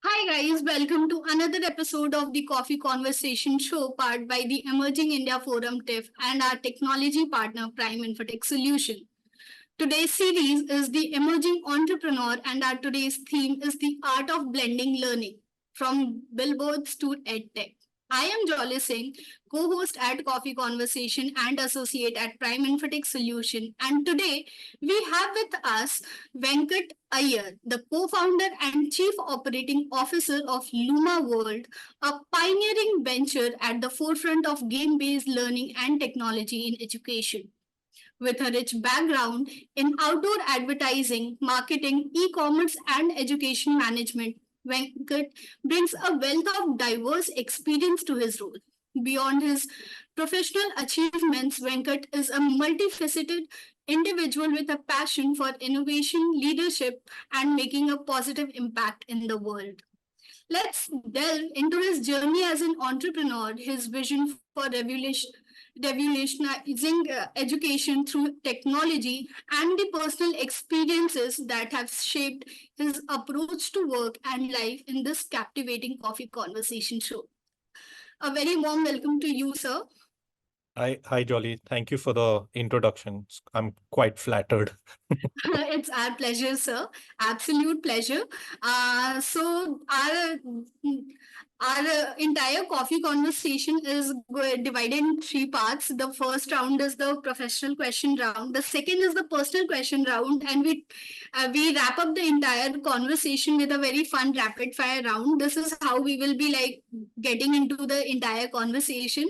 Hi guys, welcome to another episode of the Coffee Conversation show powered by the Emerging India Forum TIF and our technology partner Prime Infotech Solution. Today's series is the Emerging Entrepreneur and our today's theme is the art of blending learning from Billboards to EdTech. I am Jolly Singh, co-host at Coffee Conversation and associate at Prime Infotech Solution. And today we have with us Venkat Iyer, the co-founder and chief operating officer of Luma World, a pioneering venture at the forefront of game-based learning and technology in education. With a rich background in outdoor advertising, marketing, e commerce, and education management, Venkat brings a wealth of diverse experience to his role. Beyond his professional achievements, Venkat is a multifaceted individual with a passion for innovation, leadership, and making a positive impact in the world. Let's delve into his journey as an entrepreneur, his vision for revolutionizing education through technology, and the personal experiences that have shaped his approach to work and life in this captivating coffee conversation show. A very warm welcome to you, sir. Hi, Jolly. Thank you for the introduction. I'm quite flattered. It's our pleasure, sir. Absolute pleasure. So our entire coffee conversation is divided in three parts. The first round is the professional question round. The second is the personal question round, and we wrap up the entire conversation with a very fun rapid fire round. This is how we will be like getting into the entire conversation.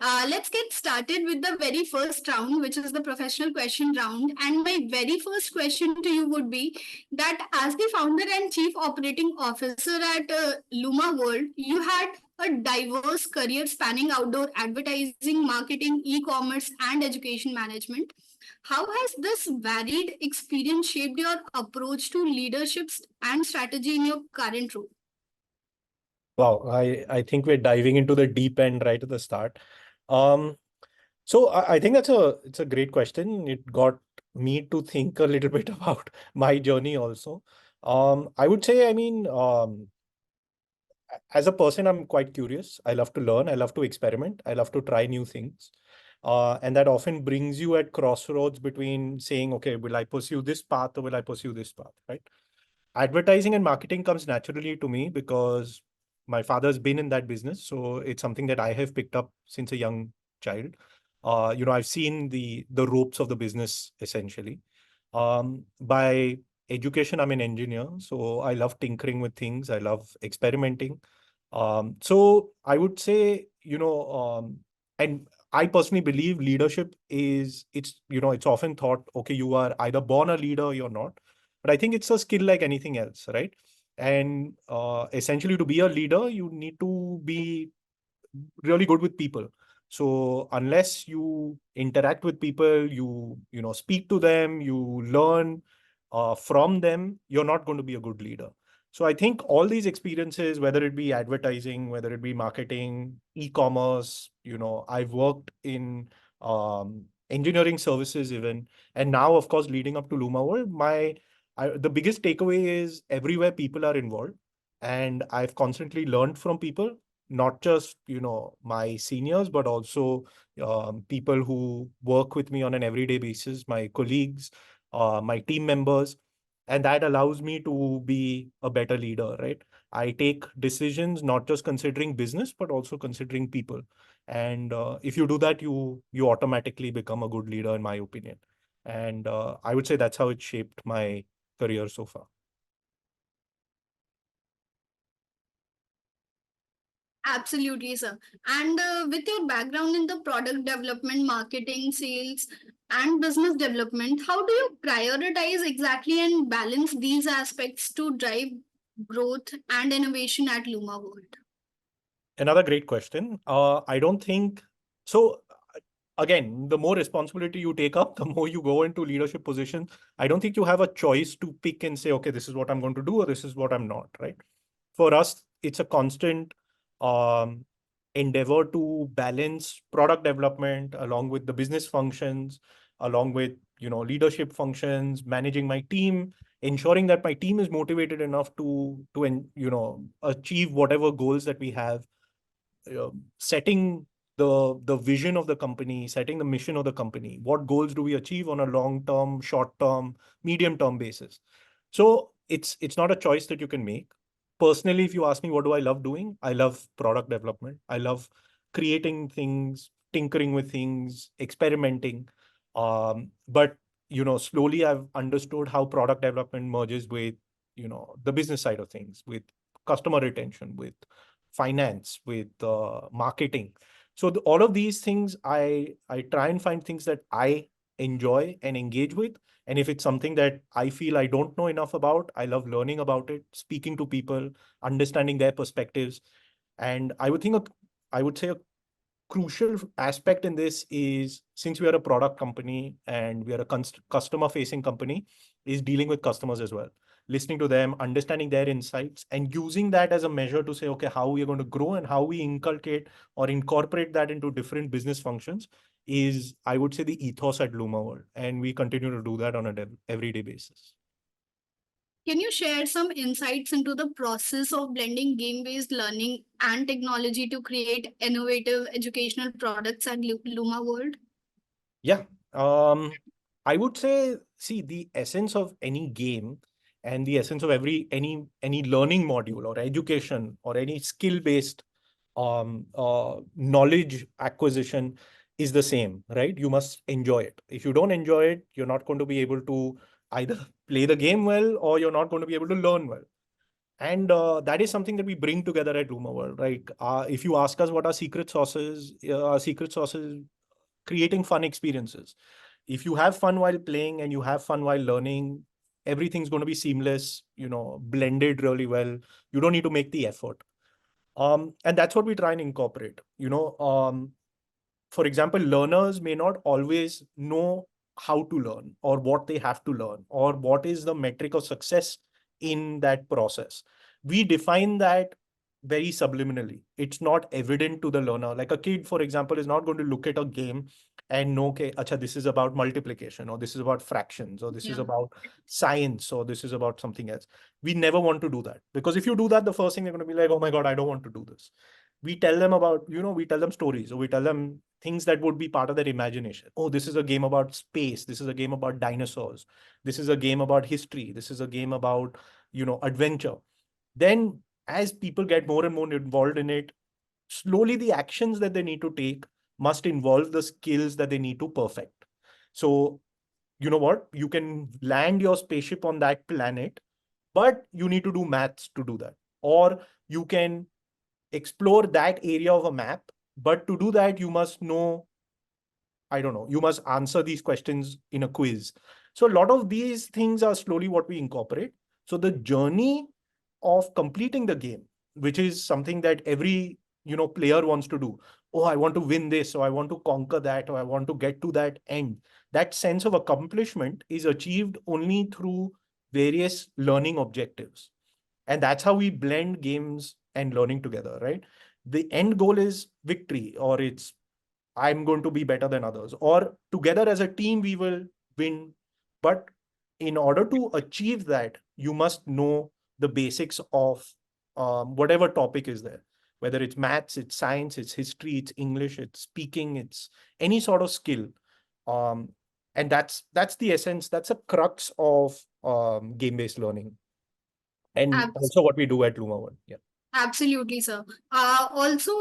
Let's get started with the very first round, which is the professional question round. And my very first question to you would be that as the founder and chief operating officer at Luma World, you had a diverse career spanning outdoor advertising, marketing, e commerce, and education management. How has this varied experience shaped your approach to leadership and strategy in your current role? Wow, I think we're diving into the deep end right at the start. Um, so I think it's a great question. It got me to think a little bit about my journey also. I would say, as a person, I'm quite curious. I love to learn. I love to experiment. I love to try new things. And that often brings you at crossroads between saying, okay, will I pursue this path or will I pursue this path, right? Advertising and marketing comes naturally to me because my father's been in that business. So it's something that I have picked up since a young child. I've seen the ropes of the business essentially. By education, I'm an engineer, so I love tinkering with things. I love experimenting. So I would say, and I personally believe leadership it's often thought, okay, you are either born a leader or you're not. But I think it's a skill like anything else, right? And essentially, to be a leader, you need to be really good with people. So unless you interact with people, you speak to them, you learn from them, you're not going to be a good leader. So I think all these experiences, whether it be advertising, whether it be marketing, e-commerce, I've worked in engineering services even, and now of course leading up to Luma World, the biggest takeaway is everywhere people are involved, and I've constantly learned from people, not just my seniors, but also people who work with me on an everyday basis, my colleagues, my team members, and that allows me to be a better leader, right? I take decisions not just considering business but also considering people, and if you do that, you automatically become a good leader, in my opinion. And I would say that's how it shaped my career so far. Absolutely, sir. And with your background in the product development, marketing, sales, and business development, how do you prioritize exactly and balance these aspects to drive growth and innovation at Luma World? Another great question. I don't think so. Again, the more responsibility you take up, the more you go into leadership position. I don't think you have a choice to pick and say, okay, this is what I'm going to do, or this is what I'm not, right? For us, it's a constant um, endeavor to balance product development along with the business functions, along with leadership functions, managing my team, ensuring that my team is motivated enough to achieve whatever goals that we have, setting the vision of the company, setting the mission of the company. What goals do we achieve on a long term, short term, medium term basis? So it's not a choice that you can make. Personally, if you ask me what do I love doing, I love product development. I love creating things, tinkering with things, experimenting. But slowly I've understood how product development merges with the business side of things, with customer retention, with finance, with marketing. So all of these things, I try and find things that I enjoy and engage with. And if it's something that I feel I don't know enough about, I love learning about it, speaking to people, understanding their perspectives. And I would say a crucial aspect in this is, since we are a product company and we are a customer facing company, is dealing with customers as well, listening to them, understanding their insights, and using that as a measure to say, okay, how we are going to grow and how we inculcate or incorporate that into different business functions is, I would say, the ethos at Luma World. And we continue to do that on a everyday basis. Can you share some insights into the process of blending game-based learning and technology to create innovative educational products at Luma World? Yeah. I would say, see, the essence of any game and the essence of any learning module or education or any skill-based knowledge acquisition is the same, right? You must enjoy it. If you don't enjoy it, you're not going to be able to either play the game well, or you're not going to be able to learn well. And that is something that we bring together at Luma World, right? If you ask us what our secret sauce is creating fun experiences. If you have fun while playing and you have fun while learning, everything's going to be seamless, blended really well. You don't need to make the effort. And that's what we try and incorporate. For example, learners may not always know how to learn or what they have to learn or what is the metric of success in that process. We define that very subliminally. It's not evident to the learner. Like a kid, for example, is not going to look at a game and know, okay, acha, this is about multiplication, or this is about fractions, or this is about science, or this is about something else. We never want to do that, because if you do that, the first thing they're going to be like, oh my God, I don't want to do this. We tell them about, we tell them stories, or we tell them things that would be part of their imagination. Oh, this is a game about space. This is a game about dinosaurs. This is a game about history. This is a game about, adventure. Then as people get more and more involved in it, slowly the actions that they need to take must involve the skills that they need to perfect. So, you know what? You can land your spaceship on that planet, but you need to do maths to do that. Or you can explore that area of a map, but to do that, you must know, I don't know, you must answer these questions in a quiz. So a lot of these things are slowly what we incorporate. So the journey of completing the game, which is something that every player wants to do. Oh, I want to win this, or I want to conquer that, or I want to get to that end. That sense of accomplishment is achieved only through various learning objectives. And that's how we blend games and learning together, right? The end goal is victory, or it's I'm going to be better than others, or together as a team, we will win. But in order to achieve that, you must know the basics of whatever topic is there, whether it's maths, it's science, it's history, it's English, it's speaking, it's any sort of skill. Um, and that's the essence, that's a crux of game-based learning. And Abs- also what we do at Luma World. Yeah. Absolutely, sir. Also,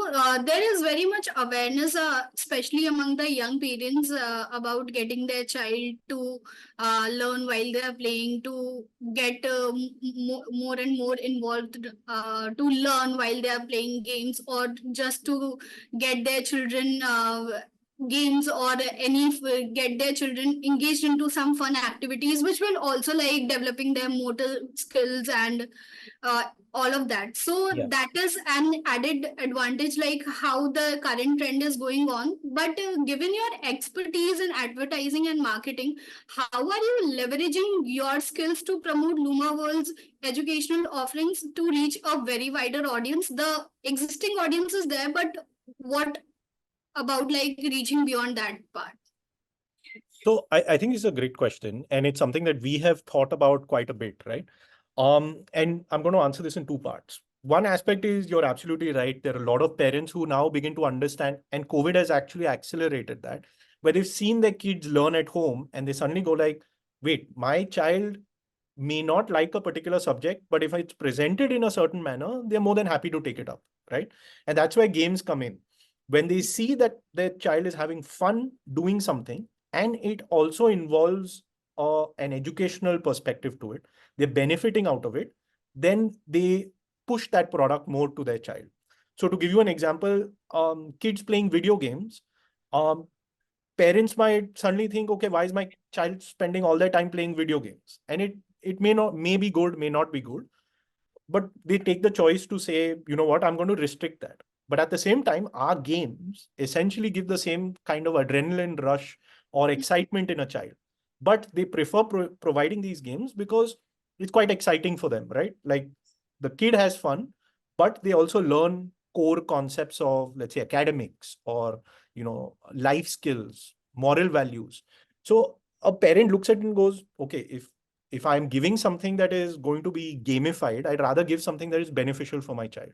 there is very much awareness, especially among the young parents, about getting their child to learn while they are playing, to get more and more involved, to learn while they are playing games, or just to get their children games, or get their children engaged into some fun activities, which will also like developing their motor skills and uh, all of that. So Yeah. that is an added advantage, like how the current trend is going on. But given your expertise in advertising and marketing, how are you leveraging your skills to promote Luma World's educational offerings to reach a very wider audience? The existing audience is there, but what about like reaching beyond that part? So I think it's a great question, and it's something that we have thought about quite a bit, right? And I'm going to answer this in two parts. One aspect is you're absolutely right. There are a lot of parents who now begin to understand, and COVID has actually accelerated that, where they've seen their kids learn at home and they suddenly go like, wait, my child may not like a particular subject, but if it's presented in a certain manner, they're more than happy to take it up, right? And that's where games come in. When they see that their child is having fun doing something, and it also involves an educational perspective to it, they're benefiting out of it, then they push that product more to their child. So to give you an example, kids playing video games, um, parents might suddenly think, okay, why is my child spending all their time playing video games? And it may be good, may not be good, but they take the choice to say, you know what, I'm going to restrict that. But at the same time, our games essentially give the same kind of adrenaline rush or excitement in a child. But they prefer providing these games because it's quite exciting for them, right? Like the kid has fun, but they also learn core concepts of, let's say, academics or, life skills, moral values. So a parent looks at it and goes, okay, if I'm giving something that is going to be gamified, I'd rather give something that is beneficial for my child.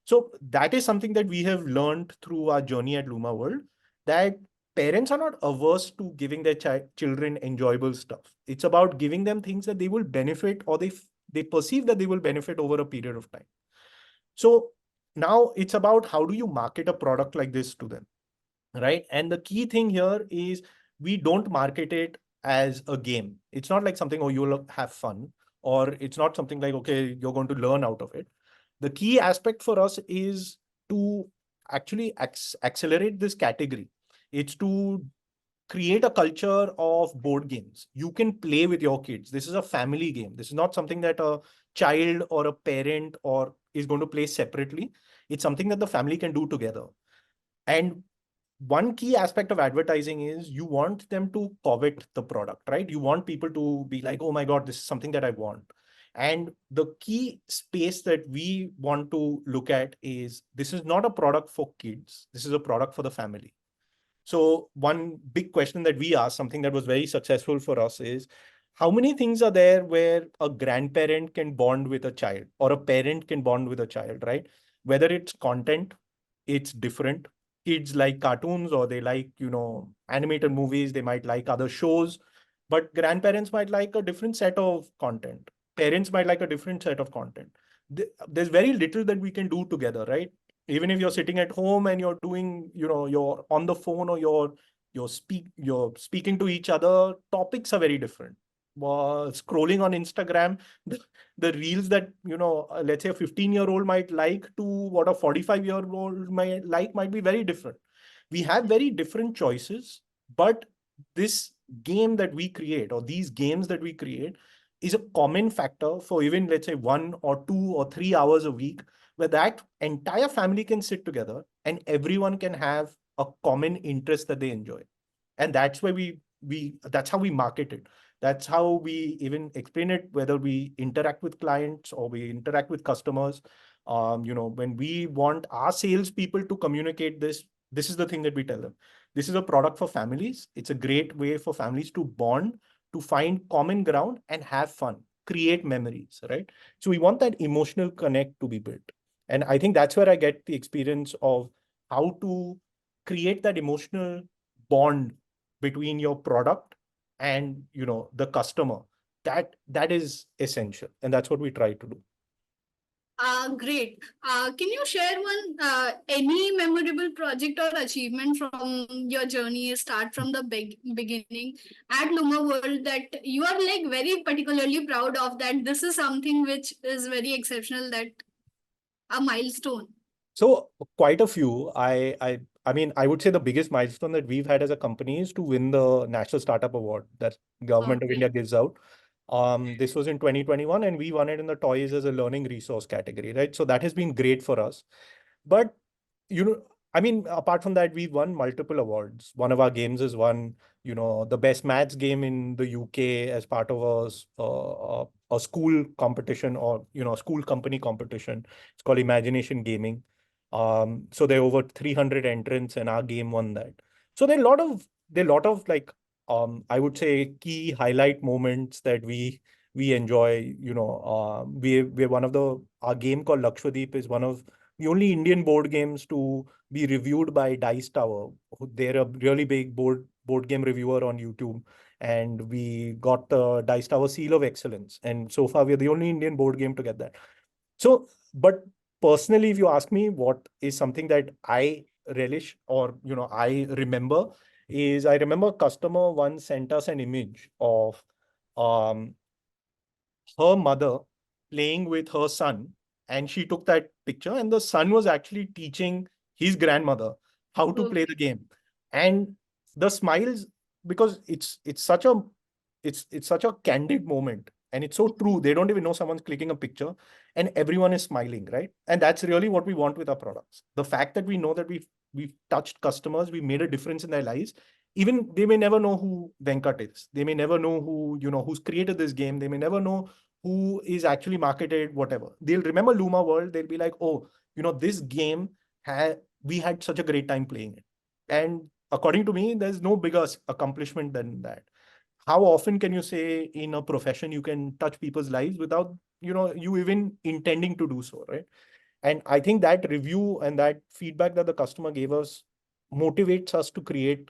So that is something that we have learned through our journey at Luma World, that parents are not averse to giving their children enjoyable stuff. It's about giving them things that they will benefit, or they perceive that they will benefit over a period of time. So now it's about how do you market a product like this to them, right? And the key thing here is we don't market it as a game. It's not like something, oh, you'll have fun, or it's not something like, okay, you're going to learn out of it. The key aspect for us is to actually accelerate this category. It's to create a culture of board games. You can play with your kids. This is a family game. This is not something that a child or a parent or is going to play separately. It's something that the family can do together. And one key aspect of advertising is you want them to covet the product, right? You want people to be like, oh my God, this is something that I want. And the key space that we want to look at is this is not a product for kids. This is a product for the family. So one big question that we asked, something that was very successful for us, is how many things are there where a grandparent can bond with a child or a parent can bond with a child, right? Whether it's content, it's different. Kids like cartoons, or they like, animated movies, they might like other shows, but grandparents might like a different set of content. Parents might like a different set of content. There's very little that we can do together, right? Even if you're sitting at home and you're doing, you're on the phone, or you're speaking to each other, topics are very different. Scrolling on Instagram, the reels that, let's say a 15-year-old might like to what a 45-year-old might be very different. We have very different choices, but this game that we create, or these games that we create, is a common factor for even, let's say, 1 or 2 or 3 hours a week, where that entire family can sit together and everyone can have a common interest that they enjoy. And that's why that's how we market it. That's how we even explain it, whether we interact with clients or we interact with customers. When we want our salespeople to communicate this is the thing that we tell them. This is a product for families. It's a great way for families to bond, to find common ground and have fun, create memories, right? So we want that emotional connect to be built. And I think that's where I get the experience of how to create that emotional bond between your product and, the customer. That is essential. And that's what we try to do. Great. Can you share any memorable project or achievement from your journey, start from the beginning at Luma World, that you are like very particularly proud of, that this is something which is very exceptional, that a milestone? So quite a few. I mean, I would say the biggest milestone that we've had as a company is to win the National Startup Award that Government of Okay. India gives out. This was in 2021, and we won it in the toys as a learning resource category, right? So that has been great for us. But I mean, apart from that, we've won multiple awards. One of our games has won, the best maths game in the UK as part of a school competition, or, a school company competition. It's called Imagination Gaming. So there are over 300 entrants, and our game won that. So there are a lot of like I would say key highlight moments that we enjoy. We're one of our game called Lakshadweep is one of the only Indian board games to be reviewed by Dice Tower. They're a really big board game reviewer on YouTube, and we got the Dice Tower Seal of Excellence. And so far, we're the only Indian board game to get that. So, but personally, if you ask me what is something that I relish or I remember, is I remember a customer once sent us an image of um her mother playing with her son, and she took that picture, and the son was actually teaching his grandmother how to play the game. And the smiles, because it's such a candid moment, and it's so true. They don't even know someone's clicking a picture, and everyone is smiling, right? And that's really what we want with our products. The fact that we know that we've touched customers, we made a difference in their lives. Even they may never know who Venkat is. They may never know who's created this game. They may never know who is actually marketed, whatever. They'll remember Luma World. They'll be like, oh, this game we had such a great time playing it. And according to me, there's no bigger accomplishment than that. How often can you say in a profession you can touch people's lives without, you even intending to do so, right? And I think that review and that feedback that the customer gave us motivates us to create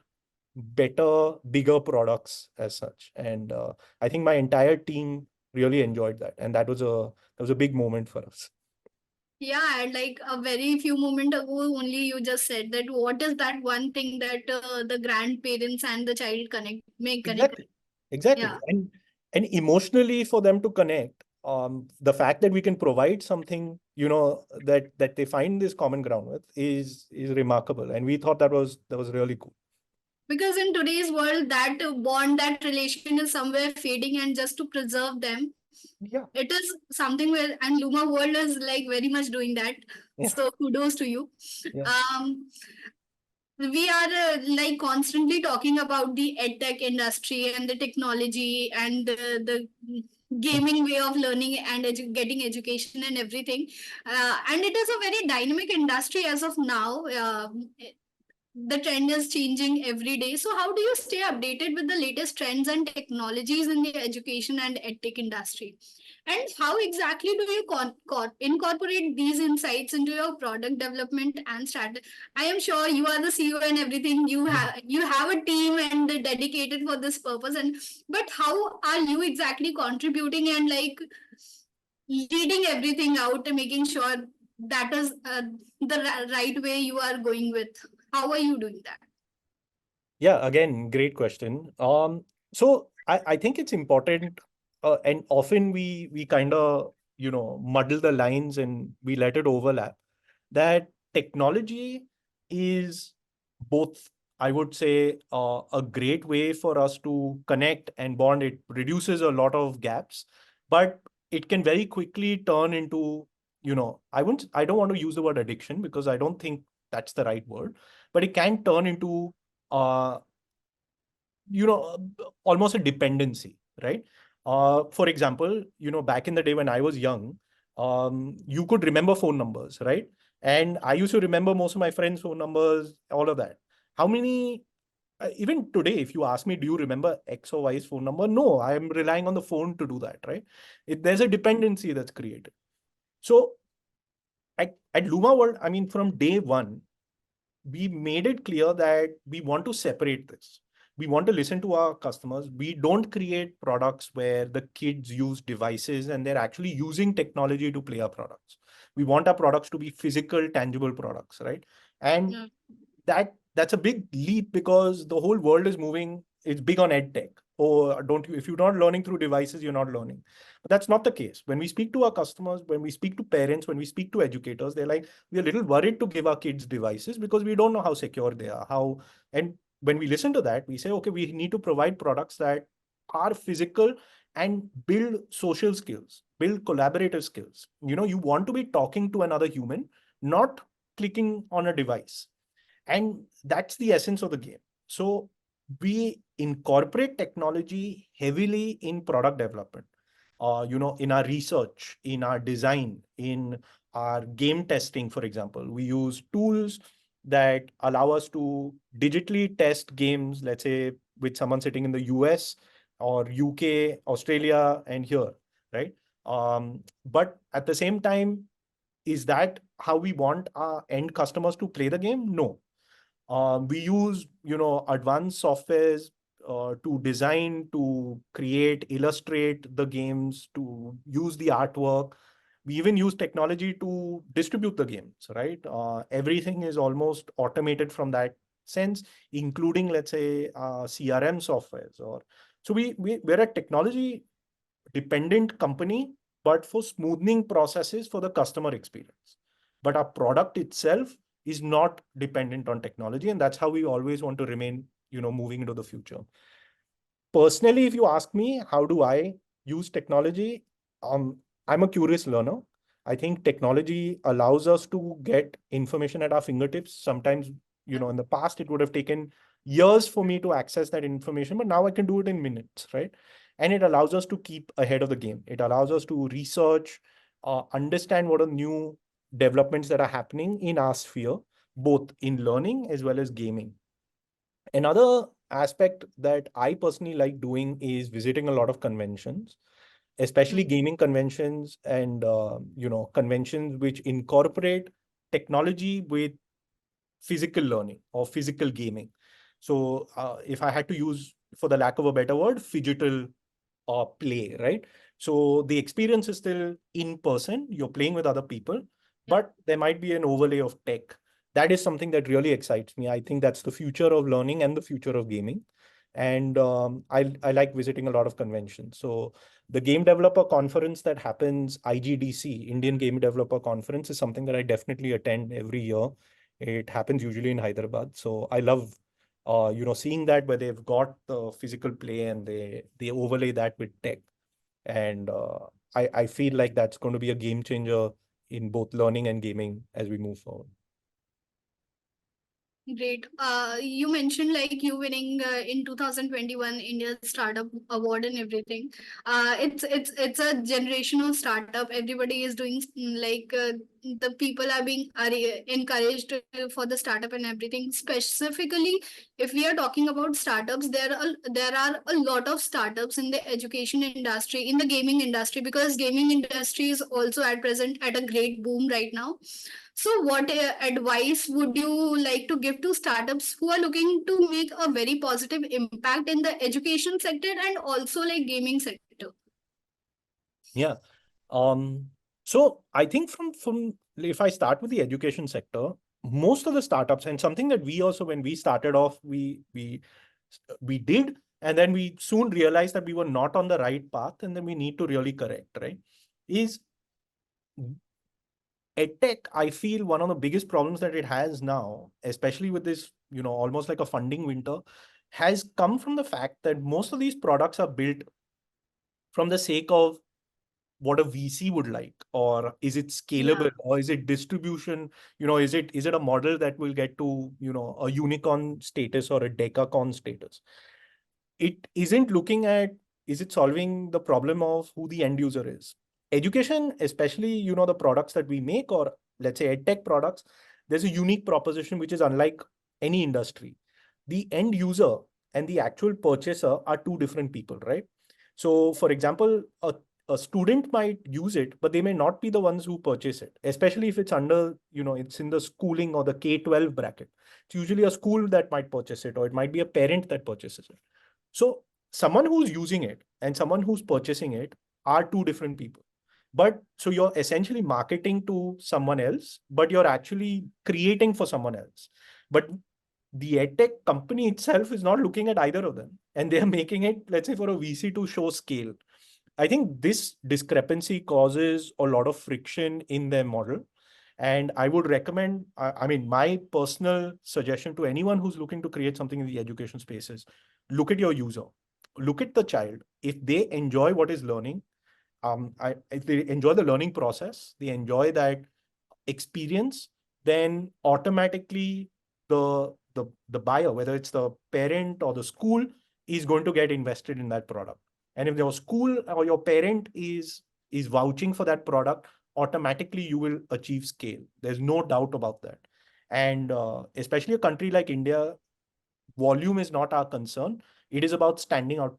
better, bigger products as such. And I think my entire team really enjoyed that, and that was a big moment for us. Yeah, and like a very few moment ago, only you just said that what is that one thing that the grandparents and the child connect. Exactly. Exactly. Yeah, And emotionally for them to connect, the fact that we can provide something, that they find this common ground with is remarkable. And we thought that was really cool. because in today's world, that bond, that relation is somewhere fading, and just to preserve them, Yeah. it is something where, and Luma World is like very much doing that. Yeah. So kudos to you. Yeah. Um, we are like constantly talking about the edtech industry and the technology and the gaming way of learning and getting education and everything, and it is a very dynamic industry as of now. The trend is changing every day. So how do you stay updated with the latest trends and technologies in the education and edtech industry? And how exactly do you incorporate these insights into your product development and strategy? I am sure you are the CEO and everything. You have a team and they're dedicated for this purpose. And but how are you exactly contributing and like leading everything out and making sure that is the right way you are going with? How are you doing that? Yeah, again, great question. So I think it's important, and often we kind of muddle the lines and we let it overlap. That technology is both, I would say, a great way for us to connect and bond. It reduces a lot of gaps, but it can very quickly turn into, I don't want to use the word addiction because I don't think that's the right word, but it can turn into uh, almost a dependency, right? For example, back in the day when I was young, you could remember phone numbers, right? And I used to remember most of my friends' phone numbers, all of that. How many, even today, if you ask me, do you remember X or Y's phone number? No, I'm relying on the phone to do that, right? There's a dependency that's created. So at Luma World, I mean, from day one, we made it clear that we want to separate this. We want to listen to our customers. We don't create products where the kids use devices and they're actually using technology to play our products. We want our products to be physical, tangible products, right? And Yeah. that's a big leap because the whole world is moving. It's big on ed tech. Or don't you? If you're not learning through devices, you're not learning. But that's not the case. When we speak to our customers, when we speak to parents, when we speak to educators, they're like, we're a little worried to give our kids devices because we don't know how secure they are. And when we listen to that, we say, okay, we need to provide products that are physical and build social skills, build collaborative skills. You want to be talking to another human, not clicking on a device. And that's the essence of the game. So we incorporate technology heavily in product development, in our research, in our design, in our game testing, for example. We use tools that allow us to digitally test games, let's say, with someone sitting in the US or UK, Australia, and here, right? But at the same time, is that how we want our end customers to play the game? No. We use, advanced softwares to design, to create, illustrate the games, to use the artwork. We even use technology to distribute the games, right? Everything is almost automated from that sense, including, let's say, CRM softwares. We're a technology dependent company, but for smoothing processes for the customer experience. But our product itself is not dependent on technology, and that's how we always want to remain, moving into the future. Personally, if you ask me, how do I use technology? I'm a curious learner. I think technology allows us to get information at our fingertips. Sometimes, in the past, it would have taken years for me to access that information, but now I can do it in minutes, right? And it allows us to keep ahead of the game. It allows us to research, understand what are new developments that are happening in our sphere, both in learning as well as gaming. Another aspect that I personally like doing is visiting a lot of conventions, especially gaming conventions and conventions which incorporate technology with physical learning or physical gaming. So if I had to use, for the lack of a better word, phygital play, right? So the experience is still in person, you're playing with other people, but there might be an overlay of tech. That is something that really excites me. I think that's the future of learning and the future of gaming. And I like visiting a lot of conventions. So the Game Developer Conference that happens, IGDC, Indian Game Developer Conference, is something that I definitely attend every year. It happens usually in Hyderabad. So I love seeing that, where they've got the physical play and they overlay that with tech. And I feel like that's going to be a game changer in both learning and gaming as we move forward. Great. You mentioned like you winning in 2021 India's Startup Award and everything. It's a generational startup. Everybody is doing the people are encouraged for the startup and everything. Specifically, if we are talking about startups, there are a lot of startups in the education industry, in the gaming industry, because gaming industry is also at present at a great boom right now. So, what advice would you like to give to startups who are looking to make a very positive impact in the education sector and also like gaming sector? Yeah. So I think from if I start with the education sector, most of the startups, and something that we also, when we started off, we did, and then we soon realized that we were not on the right path, and then we need to really correct, right? Is EdTech, I feel one of the biggest problems that it has now, especially with this, almost like a funding winter, has come from the fact that most of these products are built from the sake of what a VC would like, or is it scalable, or is it distribution? Is it a model that will get to, a unicorn status or a decacorn status? It isn't looking at, is it solving the problem of who the end user is? Education, especially, the products that we make, or let's say edtech products, there's a unique proposition which is unlike any industry. The end user and the actual purchaser are two different people, right? So for example, a student might use it, but they may not be the ones who purchase it, especially if it's under, it's in the schooling or the K-12 bracket. It's usually a school that might purchase it, or it might be a parent that purchases it. So someone who's using it and someone who's purchasing it are two different people. But so you're essentially marketing to someone else, but you're actually creating for someone else. But the edtech company itself is not looking at either of them. And they're making it, let's say, for a VC to show scale. I think this discrepancy causes a lot of friction in their model. And I would recommend, I mean, my personal suggestion to anyone who's looking to create something in the education space is look at your user, look at the child. If they enjoy what is learning, if they enjoy the learning process, they enjoy that experience, then automatically the buyer, whether it's the parent or the school, is going to get invested in that product. And if your school or your parent is vouching for that product, automatically you will achieve scale. There's no doubt about that. And especially a country like India, volume is not our concern. It is about standing out,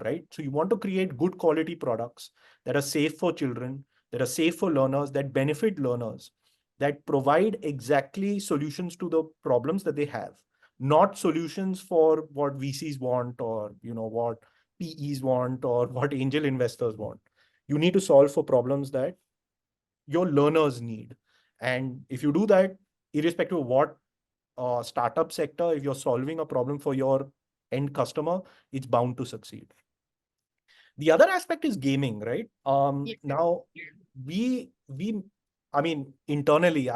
right? So you want to create good quality products that are safe for children, that are safe for learners, that benefit learners, that provide exactly solutions to the problems that they have, not solutions for what VCs want, or what PEs want, or what angel investors want. You need to solve for problems that your learners need. And if you do that, irrespective of what startup sector, if you're solving a problem for your end customer, it's bound to succeed. The other aspect is gaming, right? Yeah. Now we I mean, internally,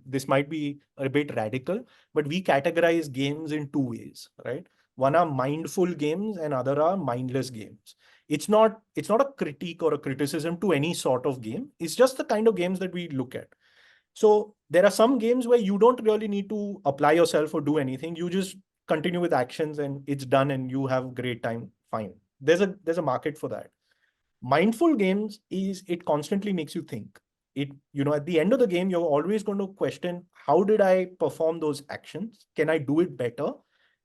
this might be a bit radical, but we categorize games in two ways, right? One are mindful games and other are mindless games. It's not a critique or a criticism to any sort of game. It's just the kind of games that we look at. So there are some games where you don't really need to apply yourself or do anything. You just continue with actions and it's done and you have great time. Fine. There's a market for that. Mindful games is it constantly makes you think. At the end of the game, you're always going to question, how did I perform those actions? Can I do it better?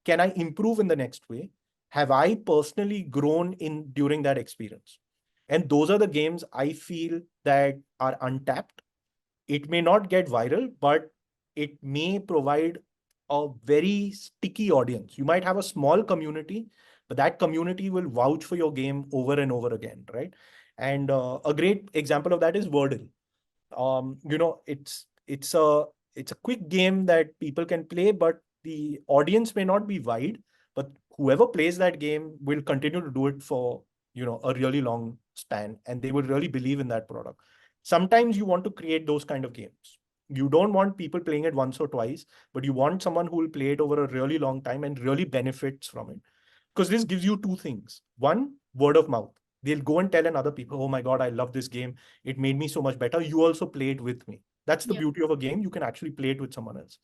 Can I improve in the next way? Have I personally grown in during that experience? And those are the games I feel that are untapped. It may not get viral, but it may provide a very sticky audience. You might have a small community, but that community will vouch for your game over and over again, right? And a great example of that is Wordle. It's a quick game that people can play, but the audience may not be wide, but whoever plays that game will continue to do it for a really long span, and they will really believe in that product. Sometimes you want to create those kind of games. You don't want people playing it once or twice, but you want someone who will play it over a really long time and really benefits from it, because this gives you two things. One, word of mouth. They'll go and tell another people, oh my god, I love this game, it made me so much better, you also play it with me. That's the Yeah. beauty of a game. You can actually play it with someone else.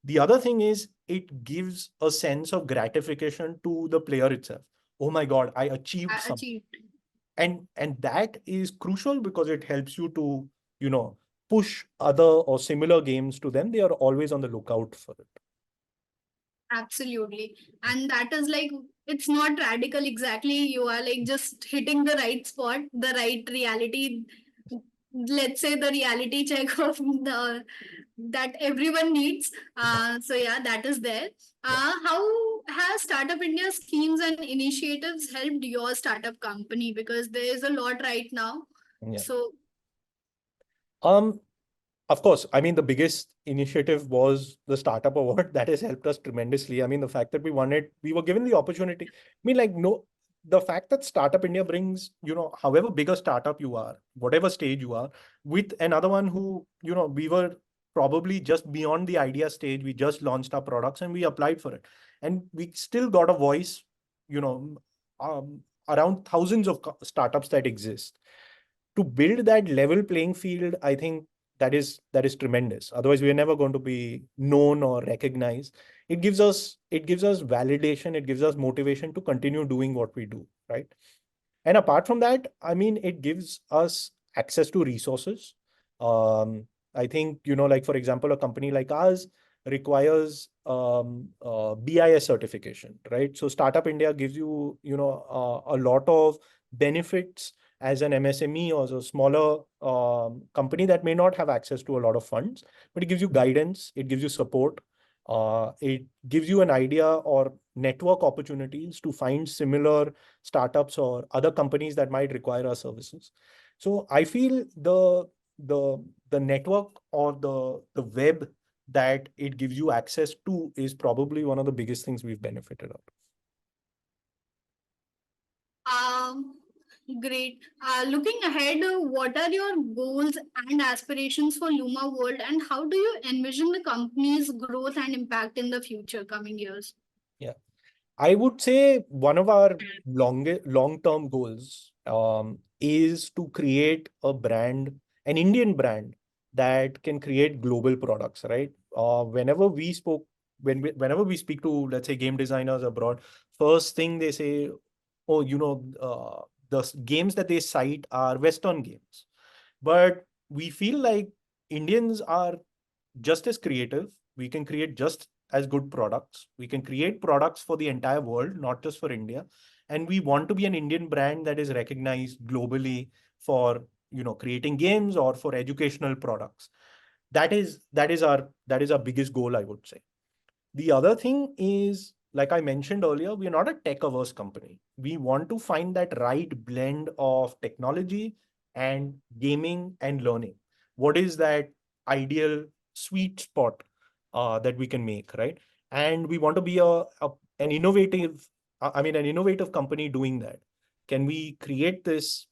The other thing is it gives a sense of gratification to the player itself. Oh my god, I achieved I something. achieved. And that is crucial because it helps you to you know push other or similar games to them. They are always on the lookout for it. Absolutely. And that is like, it's not radical exactly. You are like just hitting the right spot, the right reality. Let's say the reality check of the that everyone needs. So yeah, that is there. Yeah. How has Startup India schemes and initiatives helped your startup company? Because there is a lot right now. Yeah. So um Of course, I mean, the biggest initiative was the startup award. That has helped us tremendously. I mean, the fact that we won it, we were given the opportunity. I mean, like, no, the fact that Startup India brings, however big a startup you are, whatever stage you are, with another one who, we were probably just beyond the idea stage. We just launched our products and we applied for it. And we still got a voice, you know, around thousands of startups that exist. To build that level playing field, I think that is tremendous. Otherwise, we are never going to be known or recognized. It gives us validation. It gives us motivation to continue doing what we do, right? And apart from that, I mean, it gives us access to resources. I think, like for example, a company like ours requires BIS certification, right? So Startup India gives you, a lot of benefits as an MSME or as a smaller company that may not have access to a lot of funds, but it gives you guidance, it gives you support, it gives you an idea or network opportunities to find similar startups or other companies that might require our services. So I feel the network or the web that it gives you access to is probably one of the biggest things we've benefited of. Um, great. Looking ahead, what are your goals and aspirations for Luma World, and how do you envision the company's growth and impact in the future coming years? Yeah. I would say one of our long-term goals is to create a brand, an Indian brand that can create global products, right? Whenever we speak to, let's say, game designers abroad, first thing they say, oh, the games that they cite are Western games. But we feel like Indians are just as creative. We can create just as good products. We can create products for the entire world, not just for India. And we want to be an Indian brand that is recognized globally for, creating games or for educational products. That is our biggest goal, I would say. The other thing is, like I mentioned earlier, we are not a tech averse company. We want to find that right blend of technology and gaming and learning. What is that ideal sweet spot that we can make, right? And we want to be an innovative, an innovative company doing that. Can we create this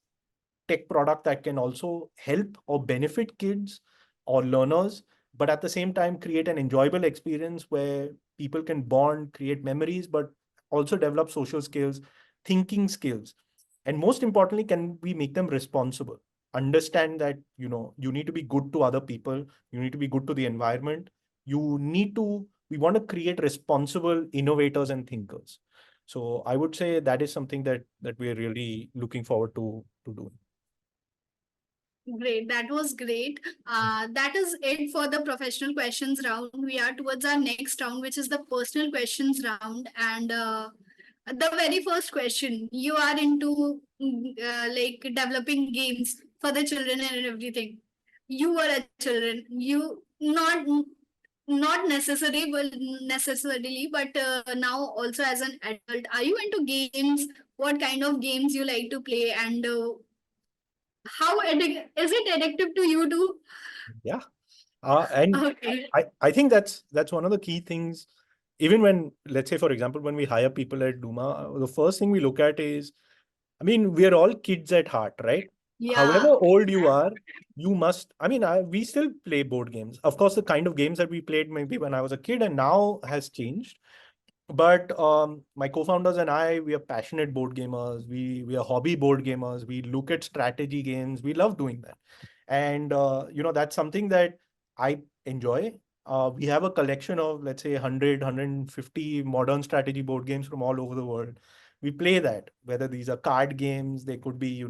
tech product that can also help or benefit kids or learners, but at the same time create an enjoyable experience where people can bond, create memories, but also develop social skills, thinking skills. And most importantly, can we make them responsible? Understand that, you need to be good to other people, you need to be good to the environment. We want to create responsible innovators and thinkers. So I would say that is something that we're really looking forward to doing. Great, that was great. That is it for the professional questions round. We are towards our next round, which is the personal questions round. And the very first question, you are into like developing games for the children and everything. You were a children. You not necessarily, but now also as an adult, are you into games? What kind of games you like to play, and is it addictive to you too? Yeah. And Okay. I think that's one of the key things. Even when, let's say, for example, when we hire people at Duma, the first thing we look at is, we are all kids at heart, right? However Yeah. old you are, you must, we still play board games. Of course, the kind of games that we played maybe when I was a kid and now has changed. But my co-founders and I, we are passionate board gamers. We are hobby board gamers. We look at strategy games. We love doing that. And that's something that I enjoy. We have a collection of, let's say, 100, modern strategy board games from all over the world. We play that, whether these are card games, they could be,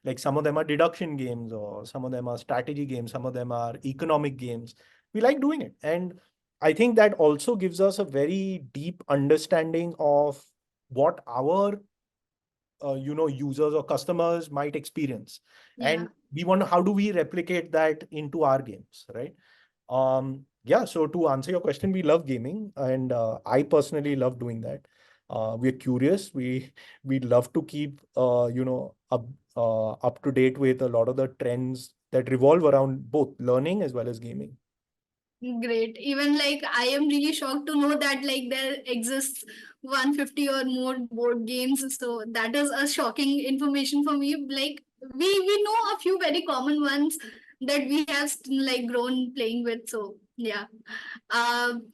like some of them are deduction games, or some of them are strategy games, some of them are economic games. We like doing it. And I think that also gives us a very deep understanding of what our users or customers might experience. Yeah. And we want to, how do we replicate that into our games, right? Yeah, so to answer your question, we love gaming, and I personally love doing that. We're curious. We love to keep up to date with a lot of the trends that revolve around both learning as well as gaming. Great. Even like I am really shocked to know that like there exists 150 or more board games. So that is a shocking information for me. Like we know a few very common ones that we have like grown playing with. So yeah. Um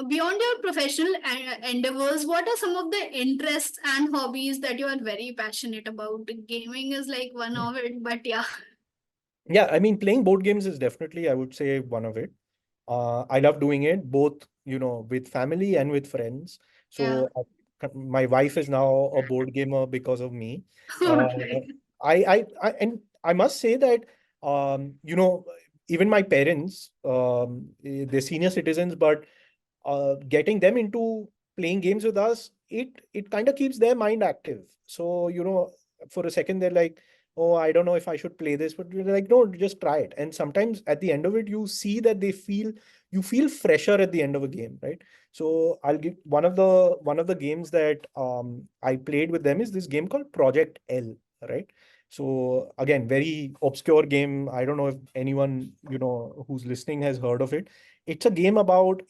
Beyond your professional endeavors, what are some of the interests and hobbies that you are very passionate about? Gaming is like one of it, but yeah. Yeah, playing board games is definitely, I would say, one of it. I love doing it both, with family and with friends. Yeah. So my wife is now a board gamer because of me. Uh, Okay. and I must say that, even my parents, they're senior citizens, but getting them into playing games with us, it kind of keeps their mind active. So, for a second they're like, oh, I don't know if I should play this, but we're like, no, just try it. And sometimes at the end of it, you see that you feel fresher at the end of a game, right? So I'll give one of the games that I played with them is this game called Project L, right? So again, very obscure game. I don't know if anyone, who's listening has heard of it. It's a game about,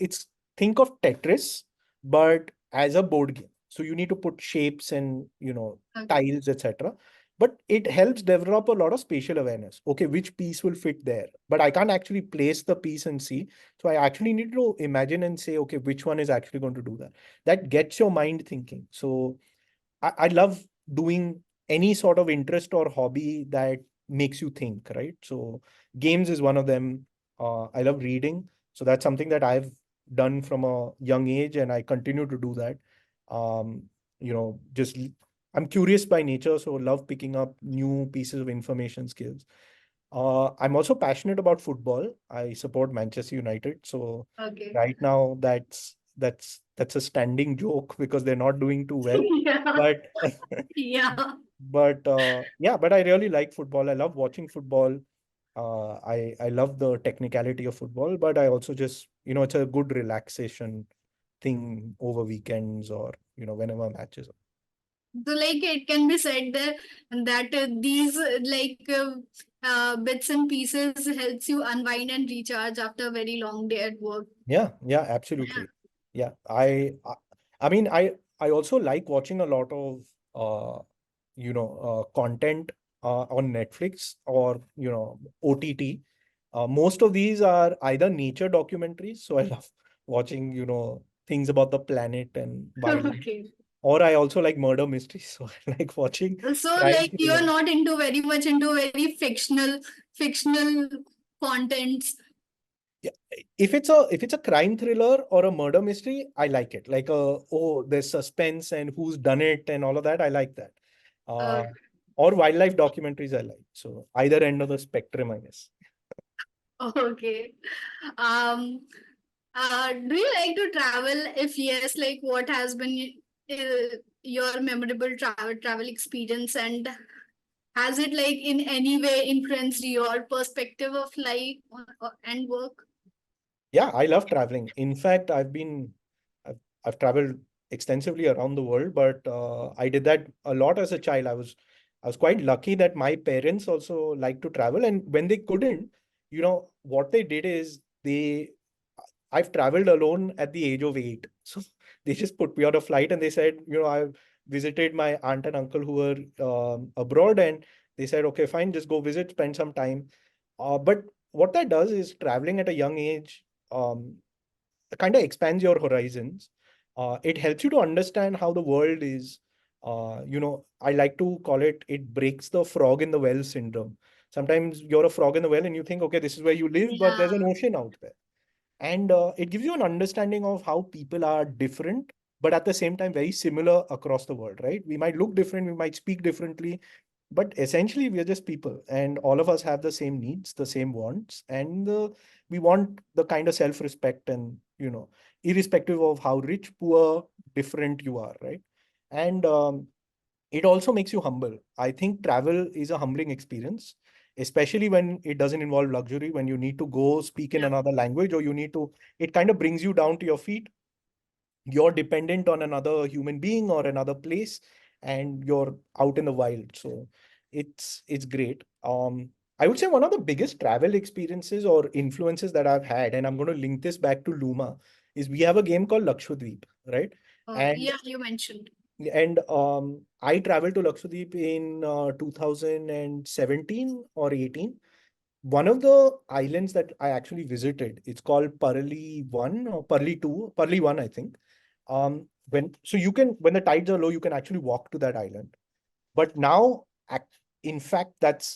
think of Tetris, but as a board game. So you need to put shapes and, Okay. tiles, etc. But it helps develop a lot of spatial awareness. Okay, which piece will fit there? But I can't actually place the piece and see. So I actually need to imagine and say, okay, which one is actually going to do that? That gets your mind thinking. So I love doing any sort of interest or hobby that makes you think, right? So games is one of them. I love reading. So that's something that I've done from a young age, and I continue to do that. Um, just I'm curious by nature, so love picking up new pieces of information skills. I'm also passionate about football. I support Manchester United. So Okay. right now that's a standing joke because they're not doing too well. Yeah. But Yeah. but yeah, but I really like football. I love watching football. I love the technicality of football, but I also just, it's a good relaxation thing over weekends or, whenever matches. So, like, it can be said that these bits and pieces helps you unwind and recharge after a very long day at work. Yeah, Yeah. absolutely. Yeah, I mean, I also like watching a lot of content on Netflix or OTT. Most of these are either nature documentaries, so I love watching things about the planet and wildlife. Okay. Or I also like murder mysteries, so I like watching So, crime like, you're thrillers. not into very much into very fictional contents. Yeah, if it's a crime thriller or a murder mystery, I like it. Like there's suspense and who's done it and all of that. I like that. Uh, Uh, or wildlife documentaries I like. So either end of the spectrum, I guess. okay. Um, do you like to travel? If yes, like, what has been your memorable travel experience, and has it like in any way influenced your perspective of life and work? Yeah, I love traveling. In fact, I've traveled extensively around the world, but I did that a lot as a child. I was quite lucky that my parents also liked to travel, and when they couldn't, what they did is I've traveled alone at the age of 8. So they just put me on a flight and they said, I've visited my aunt and uncle who were abroad, and they said, okay, fine, just go visit, spend some time. But what that does is traveling at a young age um, kind of expands your horizons. It helps you to understand how the world is. I like to call it breaks the frog in the well syndrome. Sometimes you're a frog in the well and you think, okay, this is where you live, but there's Yeah, an ocean out there. And it gives you an understanding of how people are different, but at the same time, very similar across the world, right? We might look different, we might speak differently, but essentially, we are just people, and all of us have the same needs, the same wants, and we want the kind of self-respect and, irrespective of how rich, poor, different you are, right? And it also makes you humble. I think travel is a humbling experience, especially when it doesn't involve luxury, when you need to go speak in yeah, another language or it kind of brings you down to your feet. You're dependent on another human being or another place, and you're out in the wild. So it's great. I would say one of the biggest travel experiences or influences that I've had, and I'm going to link this back to Luma, is we have a game called Lakshadweep, right? And yeah, you mentioned. I traveled to Lakshadweep in 2017 or 18. One of the islands that I actually visited, it's called Parali 1 or Parli 2, Parli 1, I think. When the tides are low, you can actually walk to that island. But now, in fact, that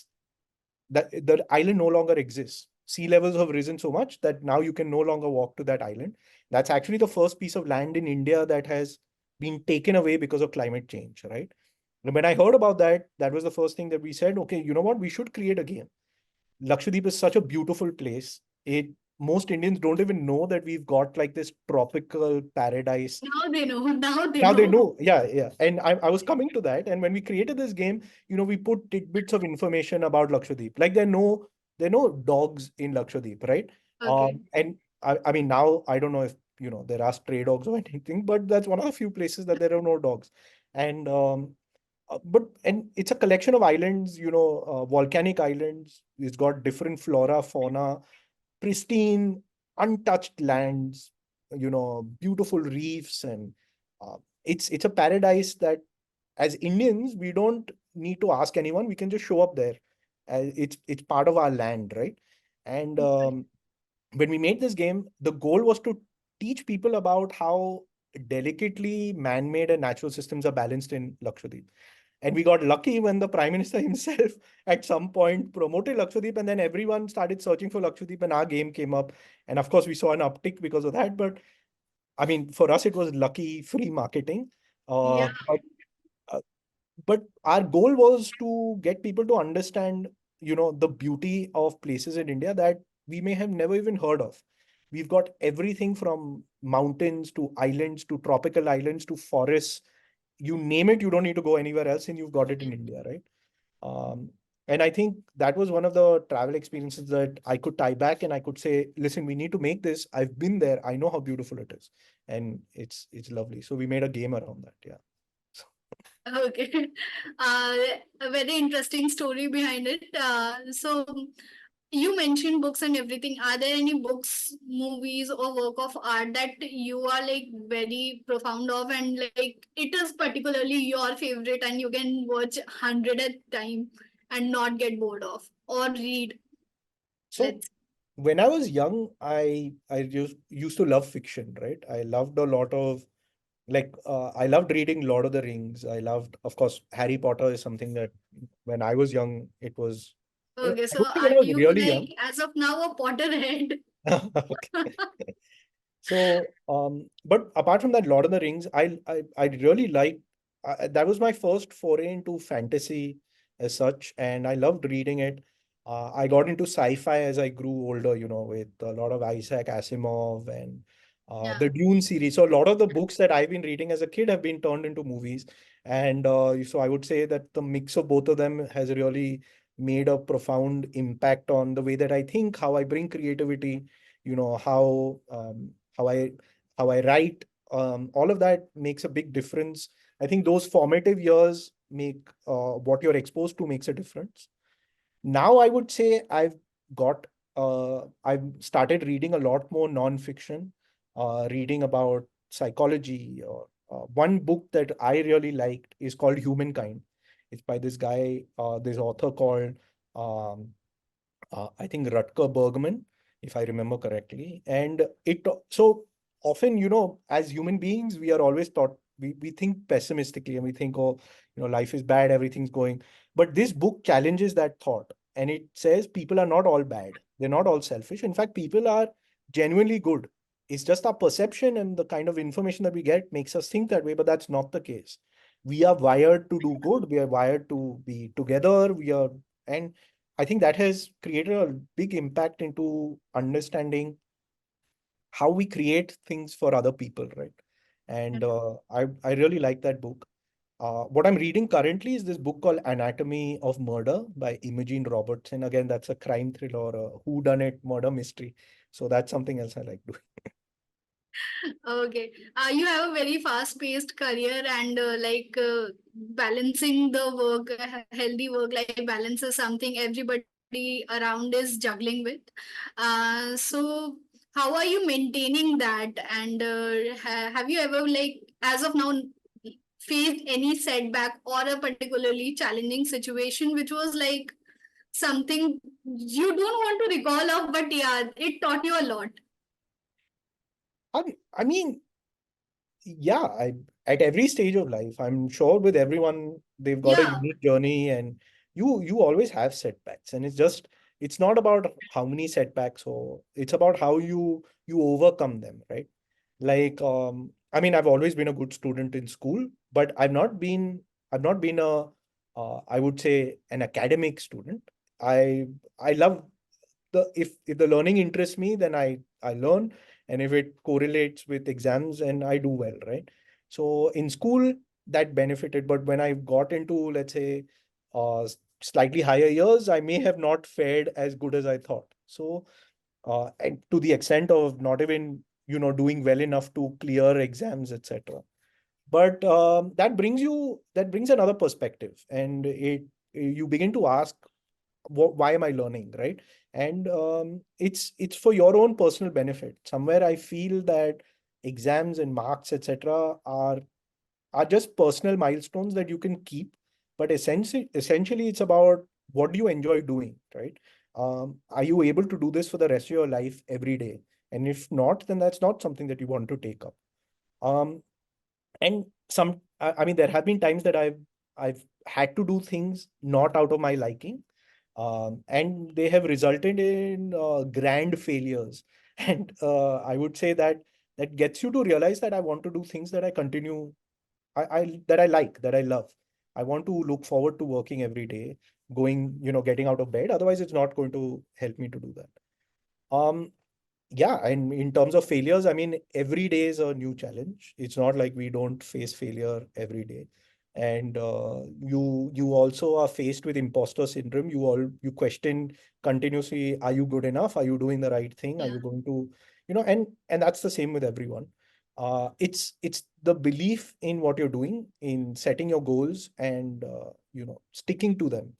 the island no longer exists. Sea levels have risen so much that now you can no longer walk to that island. That's actually the first piece of land in India that has been taken away because of climate change, right? And when I heard about that, that was the first thing that we said, okay, you know what? We should create a game. Lakshadweep is such a beautiful place. Most Indians don't even know that we've got like this tropical paradise. Now they know. Now they Now they know. know. Yeah, yeah. And I was coming to that. And when we created this game, we put tidbits of information about Lakshadweep. Like there are no dogs in Lakshadweep, right? Okay. And I mean, now I don't know if, there are stray dogs or anything, but that's one of the few places that there are no dogs. And and it's a collection of islands, volcanic islands. It's got different flora, fauna, pristine, untouched lands, beautiful reefs, and uh, it's a paradise that, as Indians, we don't need to ask anyone. We can just show up there. It's part of our land, right? And when we made this game, the goal was to teach people about how delicately man-made and natural systems are balanced in Lakshadweep. And we got lucky when the Prime Minister himself at some point promoted Lakshadweep, and then everyone started searching for Lakshadweep, and our game came up. And of course, we saw an uptick because of that. But I mean, for us, it was lucky free marketing. Yeah. Uh, but our goal was to get people to understand. the beauty of places in India that we may have never even heard of. We've got everything from mountains to islands to tropical islands to forests. You name it, you don't need to go anywhere else, and you've got it in India, right? Um, and I think that was one of the travel experiences that I could tie back and I could say, listen, we need to make this. I've been there. I know how beautiful it is. And it's lovely. So we made a game around that. Yeah. Okay. Uh, a very interesting story behind it. So you mentioned books and everything. Are there any books, movies, or work of art that you are like very profound of, and like it is particularly your favorite, and you can watch 100th time and not get bored of, or read? So Let's. when I was young, I used to love fiction, right? I loved a lot of I loved reading Lord of the Rings. I loved, of course, Harry Potter is something that when I was young, it was, Okay, I so would say when are I was you really like young. as of now a Potterhead? Okay. So, but apart from that, Lord of the Rings, I really like that was my first foray into fantasy as such, and I loved reading it. I got into sci-fi as I grew older, with a lot of Isaac Asimov and Yeah. the Dune series. So a lot of the books that I've been reading as a kid have been turned into movies, and so I would say that the mix of both of them has really made a profound impact on the way that I think, how I bring creativity, how I how I write. All of that makes a big difference. I think those formative years make what you're exposed to makes a difference. Now I would say I've started reading a lot more non-fiction, reading about psychology. Or one book that I really liked is called Humankind. It's by this guy, this author called um, I think Rutger Bergman, if I remember correctly. And so often, as human beings, we are always taught, we think pessimistically and we think, oh, life is bad, everything's going. But this book challenges that thought. And it says people are not all bad. They're not all selfish. In fact, people are genuinely good. It's just our perception and the kind of information that we get makes us think that way, but that's not the case. We are wired to do good. We are wired to be together. And I think that has created a big impact into understanding how we create things for other people, right? And I really like that book. What I'm reading currently is this book called Anatomy of Murder by Imogen Robertson. Again, that's a crime thriller, a whodunit murder mystery. So that's something else I like doing. Okay. You have a very fast-paced career and balancing the work, healthy work-life balance is something everybody around is juggling with. So how are you maintaining that? And have you ever as of now faced any setback or a particularly challenging situation which was like something you don't want to recall of, but yeah, it taught you a lot. I mean, yeah, at every stage of life, I'm sure with everyone, they've got a Yeah. unique journey, and you always have setbacks. And it's not about how many setbacks, or it's about how you overcome them, right? I mean, I've always been a good student in school, but I've not been a I would say an academic student. I love if the learning interests me, then I learn, and if it correlates with exams, and I do well, right? So in school that benefited, but when I got into, let's say, slightly higher years, I may have not fared as good as I thought. So and to the extent of not even doing well enough to clear exams, etc. But that brings another perspective, and you begin to ask, why am I learning, right? And it's for your own personal benefit. Somewhere I feel that exams and marks, etc., are just personal milestones that you can keep, but essentially it's about what do you enjoy doing, right? Are you able to do this for the rest of your life every day? And if not, then that's not something that you want to take up. Um, and I mean, there have been times that I've had to do things not out of my liking, and they have resulted in grand failures. And I would say that that gets you to realize that I want to do things that I continue, I that I like, that I love. I want to look forward to working every day, going, getting out of bed. Otherwise, it's not going to help me to do that. Um, yeah, and in terms of failures, I mean, every day is a new challenge. It's not like we don't face failure every day. And you also are faced with imposter syndrome. You question continuously, are you good enough? Are you doing the right thing? Are Yeah. you going to, and that's the same with everyone. It's the belief in what you're doing, in setting your goals and sticking to them,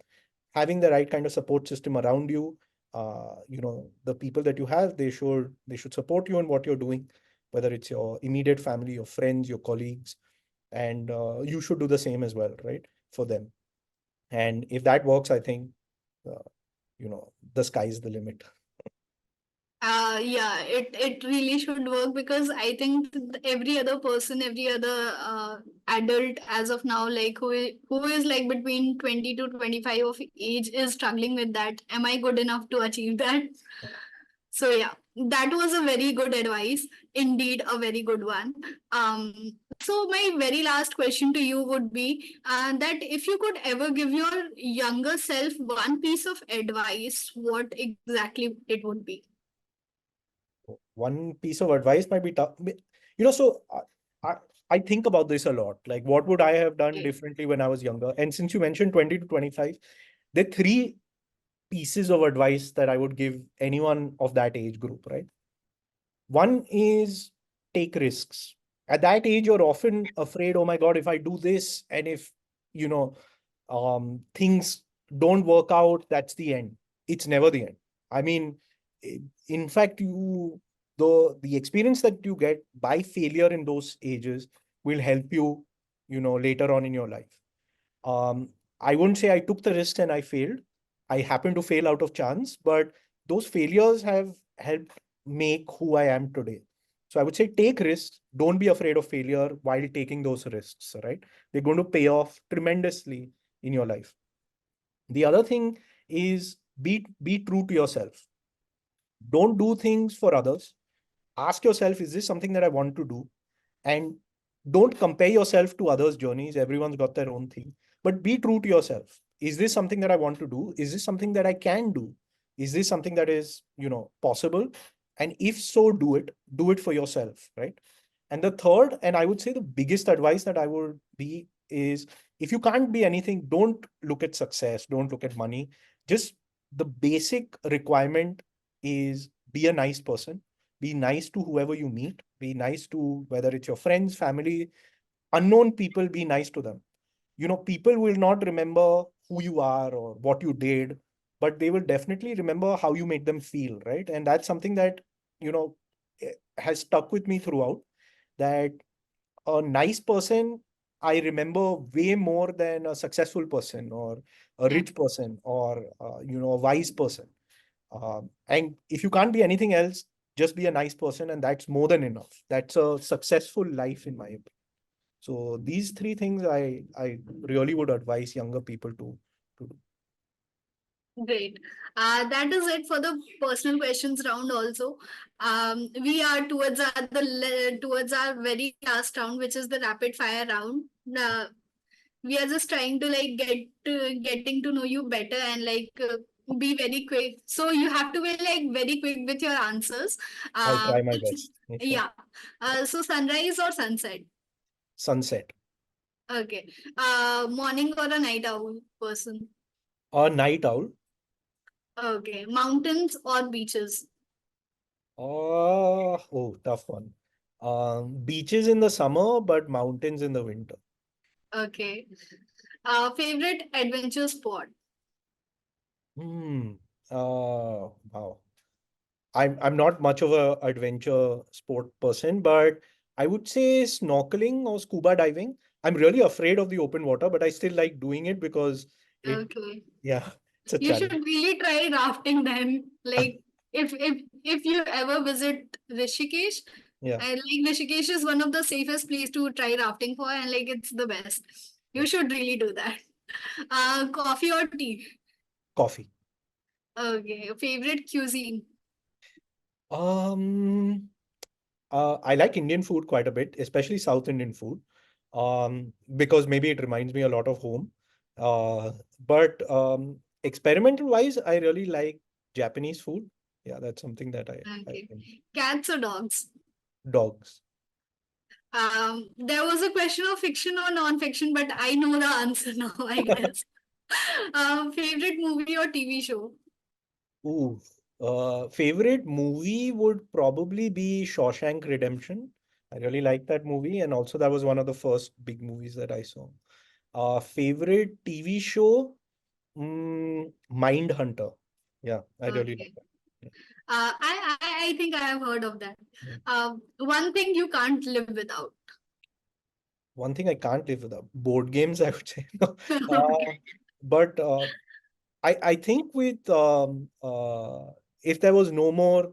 having the right kind of support system around you. The people that you have, they should support you in what you're doing, whether it's your immediate family, your friends, your colleagues, and you should do the same as well, right, for them. And if that works, I think uh, the sky is the limit. Yeah, it really should work because I think every other person, every other adult as of now, like who is like between 20 to 25 of age is struggling with that. Am I good enough to achieve that? So yeah, that was a very good advice. Indeed, a very good one. Um, so my very last question to you would be that if you could ever give your younger self one piece of advice, what exactly it would be? One piece of advice might be tough. So I, I think about this a lot. Like, what would I have done Okay. differently when I was younger? And since you mentioned 20 to 25, there are three pieces of advice that I would give anyone of that age group, right? One is take risks. At that age, you're often afraid, oh my God, if I do this and if, you know, things don't work out, that's the end. It's never the end. I mean, in fact, the experience that you get by failure in those ages will help you, later on in your life. Um, I wouldn't say I took the risk and I failed. I happened to fail out of chance, but those failures have helped make who I am today. So I would say take risks. Don't be afraid of failure while taking those risks, right? They're going to pay off tremendously in your life. The other thing is be true to yourself. Don't do things for others. Ask yourself, is this something that I want to do? And don't compare yourself to others' journeys. Everyone's got their own thing, but be true to yourself. Is this something that I want to do? Is this something that I can do? Is this something that is, possible? And if so, do it for yourself, right? And the third, and I would say the biggest advice that I would be is, if you can't be anything, don't look at success, don't look at money. Just the basic requirement is be a nice person, be nice to whoever you meet, be nice to whether it's your friends, family, unknown people, be nice to them. People will not remember who you are or what you did, but they will definitely remember how you made them feel, right? And that's something that, has stuck with me throughout, that a nice person I remember way more than a successful person or a Yeah. rich person or, a wise person. And if you can't be anything else, just be a nice person, and that's more than enough. That's a successful life, in my opinion. So these three things I really would advise younger people to do. Great. That is it for the personal questions round. Also, we are towards our very last round, which is the rapid fire round. We are just trying to like getting to know you better and like be very quick. So you have to be like very quick with your answers. I'll Uh, try my best. Yeah. yeah. So sunrise or sunset? Sunset. Okay. Morning or a night owl person? A night owl. Okay. Mountains or beaches? Tough one. Beaches in the summer, but mountains in the winter. Okay. Favorite adventure spot? Hmm. Wow. I'm not much of a adventure sport person, but I would say snorkeling or scuba diving. I'm really afraid of the open water, but I still like doing it because it, Okay. yeah, it's a You should challenge. really try rafting then. Like if you ever visit Rishikesh, Yeah, like Rishikesh is one of the safest place to try rafting for, and like it's the best. yeah. You should really do that. Coffee or tea? Coffee. Okay. Favorite cuisine? Um, I like Indian food quite a bit, especially South Indian food. because maybe it reminds me a lot of home. But experimental wise, I really like Japanese food. Yeah, that's something that I Okay. Cats or dogs? dogs. There was a question of fiction or non-fiction, but I know the answer now, I guess. Favorite movie or TV show? Ooh, favorite movie would probably be Shawshank Redemption. I really like that movie, and also that was one of the first big movies that I saw. Favorite TV show? Mindhunter. Yeah, I really like Okay. that. Yeah. I think I have heard of that. Yeah. One thing you can't live without. One thing I can't live without, board games, I would say. No. Okay. But I think with if there was no more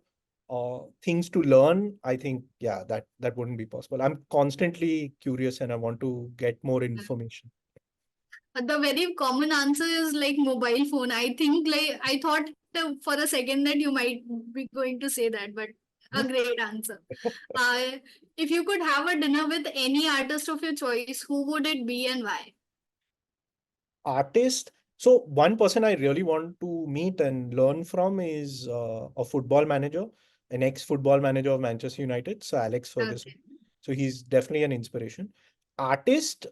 things to learn, I think yeah, that wouldn't be possible. I'm constantly curious and I want to get more information. The very common answer is like mobile phone. I think like I thought for a second that you might be going to say that, but a great answer. Uh, if you could have a dinner with any artist of your choice, who would it be and why? Artist. So one person I really want to meet and learn from is a football manager, an ex-football manager of Manchester United, so Alex Ferguson. Okay. So he's definitely an inspiration. Artist,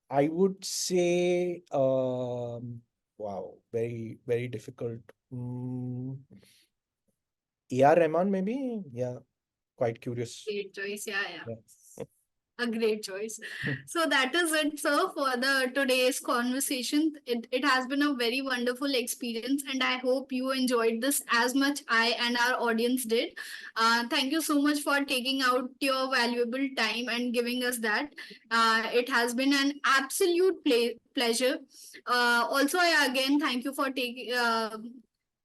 I would say, wow, very, very difficult. A.R. Rahman, maybe? Yeah, quite curious. Great choice. Yeah, yeah. Yeah. A great choice. So that is it, sir, for the today's conversation. It has been a very wonderful experience, and I hope you enjoyed this as much I and our audience did. Thank you so much for taking out your valuable time and giving us that. It has been an absolute pleasure. Also, I again thank you for taking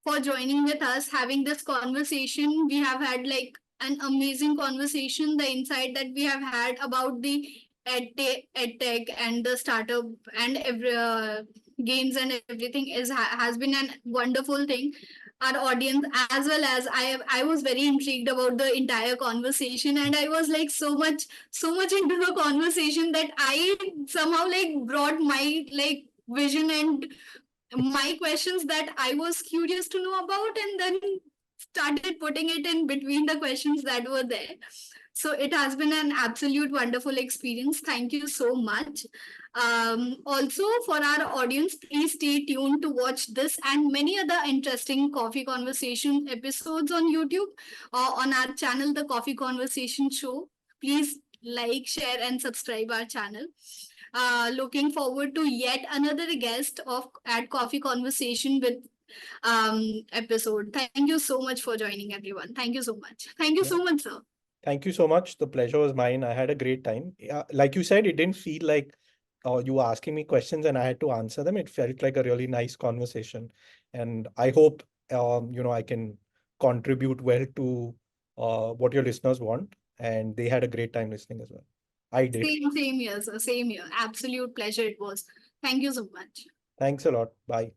for joining with us, having this conversation. We have had like an amazing conversation. The insight that we have had about the ed tech and the startup and every games and everything has been a wonderful thing. Our audience as well as I was very intrigued about the entire conversation, and I was like so much into the conversation that I somehow like brought my like vision and my questions that I was curious to know about, and then started putting it in between the questions that were there. So it has been an absolute wonderful experience. Thank you so much. Also, for our audience, please stay tuned to watch this and many other interesting coffee conversation episodes on YouTube or on our channel, The Coffee Conversation Show. Please like, share, and subscribe our channel. Looking forward to yet another guest of at Coffee Conversation with episode. Thank you so much for joining, everyone. Thank you so much. Thank you Yeah. so much, sir. Thank you so much. The pleasure was mine. I had a great time. Like you said, it didn't feel like you were asking me questions and I had to answer them. It felt like a really nice conversation. And I hope, I can contribute well to what your listeners want. And they had a great time listening as well. I did. Same here, sir. Same here. Absolute pleasure it was. Thank you so much. Thanks a lot. Bye.